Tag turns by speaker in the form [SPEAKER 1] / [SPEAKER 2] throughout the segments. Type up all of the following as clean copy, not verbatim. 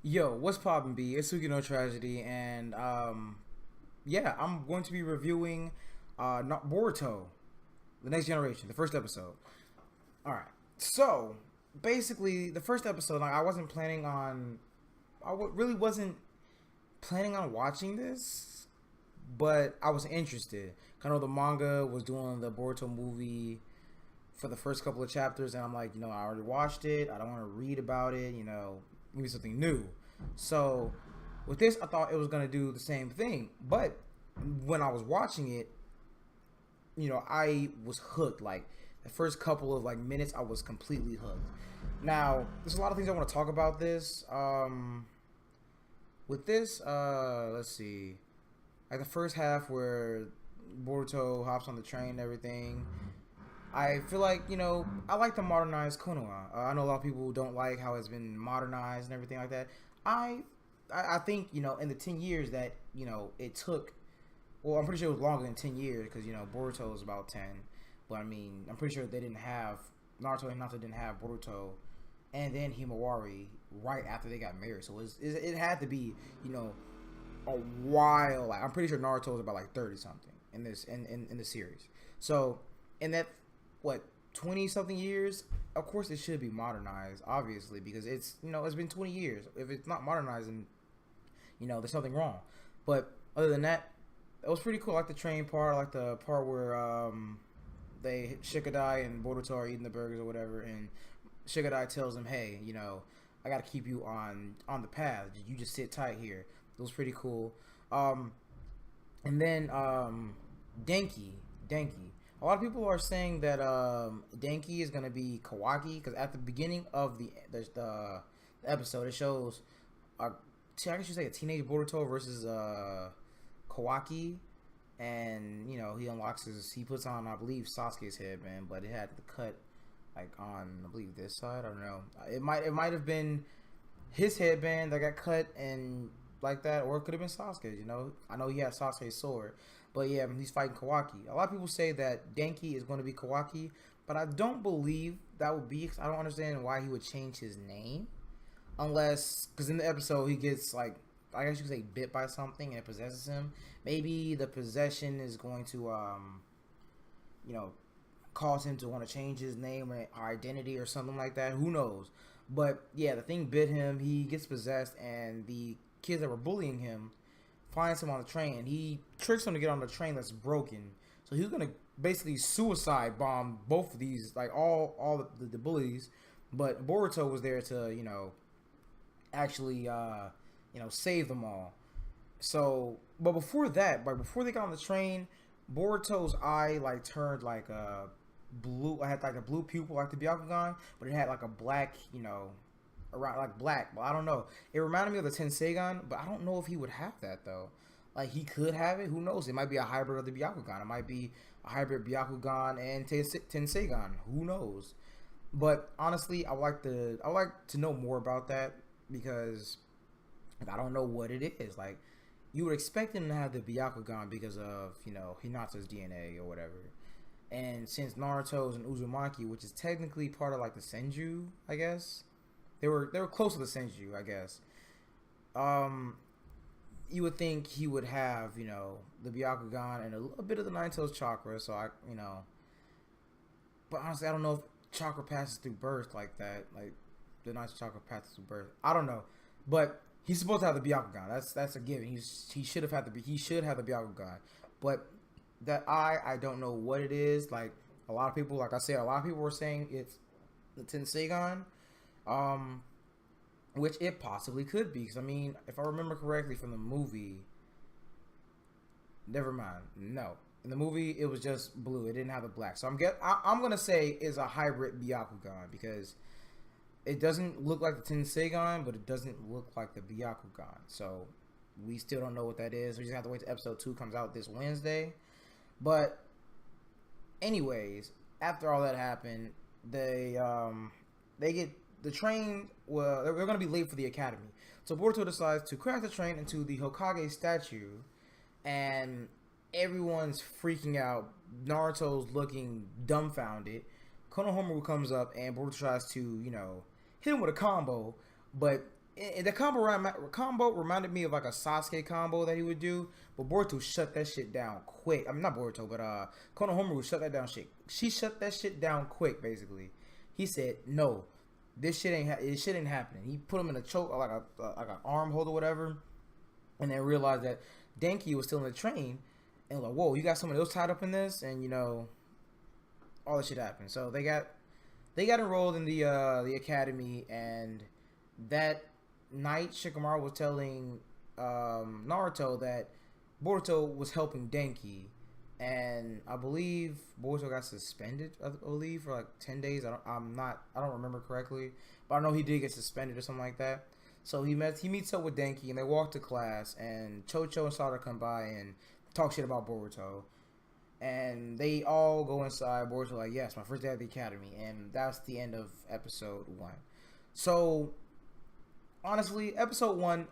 [SPEAKER 1] Yo, what's poppin', B? It's Suki No Tragedy, and yeah, I'm going to be reviewing not Boruto, the Next Generation, the first episode. All right, so basically, the first episode, like, I wasn't planning on, really wasn't planning on watching this, but I was interested. Kind of the manga was doing the Boruto movie for the first couple of chapters, and I'm like, I already watched it. I don't want to read about it. Give me something new. So with this, I thought it was gonna do the same thing, but when I was watching it, I was hooked. Like the first couple of minutes, I was completely hooked. Now, there's a lot of things I want to talk about this. With this, let's see, like the first half where Boruto hops on the train and everything. I feel like I like the modernized Konoha. I know a lot of people who don't like how it's been modernized and everything like that. I I think in the 10 years that it took. Well, I'm pretty sure it was longer than 10 years because Boruto was about 10. But I mean, I'm pretty sure they didn't have Naruto and Hinata didn't have Boruto, and then Himawari right after they got married. So it had to be a while. Like I'm pretty sure Naruto was about like 30 something in this in the series. So in that what 20 something years, of course it should be modernized, obviously, because it's been 20 years. If it's not modernized, then there's something wrong. But other than that, it was pretty cool. I like the train part. I like the part where they Shikadai and Boruto are eating the burgers or whatever, and Shikadai tells him, "Hey, I got to keep you on the path. You just sit tight here." It was pretty cool. Um, and then Denki. A lot of people are saying that Denki is gonna be Kawaki because at the beginning of the episode, it shows I guess you say a teenage Boruto versus Kawaki, and he unlocks he puts on, I believe, Sasuke's headband, but it had the cut like on, I believe, this side. I don't know. It might have been his headband that got cut and like that, or it could have been Sasuke's. I know he had Sasuke's sword, but yeah, he's fighting Kawaki. A lot of people say that Denki is going to be Kawaki, but I don't believe that would be. Cause I don't understand why he would change his name, unless because in the episode he gets like, I guess you could say, bit by something and it possesses him. Maybe the possession is going to you know cause him to want to change his name or identity or something like that. Who knows? But yeah, the thing bit him. He gets possessed, and the kids that were bullying him finds him on the train, and he tricks him to get on the train that's broken. So he's gonna basically suicide bomb both of these, like all the bullies. But Boruto was there to actually save them all. So, but before that, like before they got on the train, Boruto's eye like turned like a blue. I had like a blue pupil like the Byakugan, but it had like a black, around like black. But I don't know. It reminded me of the Tenseigan, but I don't know if he would have that though. Like he could have it. Who knows? It might be a hybrid of the Byakugan. It might be a hybrid Byakugan and Tenseigan. Who knows? But honestly, I would like to know more about that because I don't know what it is. Like you would expect him to have the Byakugan because of Hinata's DNA or whatever. And since Naruto's and Uzumaki, which is technically part of like the Senju, I guess they were close to the Senju, I guess. Um, you would think he would have the Byakugan and a little bit of the Nine Tails chakra. So but honestly, I don't know if chakra passes through birth like that. Like the Nine Tails chakra passes through birth. I don't know, but he's supposed to have the Byakugan. That's a given. He should have he should have the Byakugan, but that I don't know what it is. Like a lot of people, like I said, a lot of people were saying it's the Tenseigan, which it possibly could be. Because I mean, if I remember correctly from the movie, never mind. No, in the movie it was just blue. It didn't have the black. So I'm gonna say is a hybrid Byakugan because it doesn't look like the Tenseigan, but it doesn't look like the Byakugan. So we still don't know what that is. We just have to wait till episode 2 comes out this Wednesday. But anyways, after all that happened, they get the train. Well, they're going to be late for the academy. So Boruto decides to crash the train into the Hokage statue, and everyone's freaking out. Naruto's looking dumbfounded. Konohamaru comes up, and Boruto tries to hit him with a combo, but the combo reminded me of like a Sasuke combo that he would do, but Boruto shut that shit down quick. I mean, not Boruto, but Konohamaru shut that down shit. She shut that shit down quick. Basically, he said, "No, this shit ain't. It shit ain't happening." He put him in a choke, like an arm hold or whatever, and then realized that Denki was still in the train, and was like, "Whoa, you got someone else tied up in this?" And all this shit happened. So they got enrolled in the academy, and that night Shikamaru was telling Naruto that Boruto was helping Denki, and I believe Boruto got suspended, I believe, for like 10 days. I don't remember correctly, but I know he did get suspended or something like that. So he meets up with Denki, and they walk to class, and Chocho and Sada come by and talk shit about Boruto. And they all go inside. Boruto like, yes, my first day at the academy. And that's the end of episode 1. So, honestly, episode 1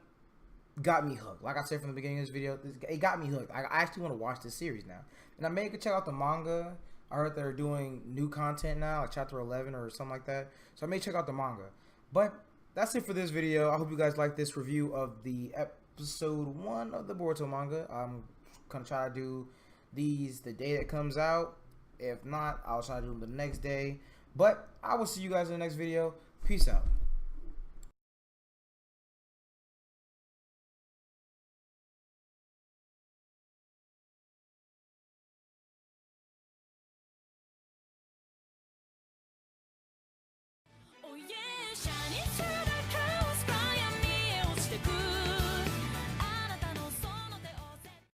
[SPEAKER 1] got me hooked. Like I said from the beginning of this video, it got me hooked. I actually want to watch this series now. And I may go check out the manga. I heard they're doing new content now, like chapter 11 or something like that. So I may check out the manga. But that's it for this video. I hope you guys like this review of the episode 1 of the Boruto manga. I'm going to try to do these the day that comes out. If not, I'll try to do them the next day. But I will see you guys in the next video. Peace out.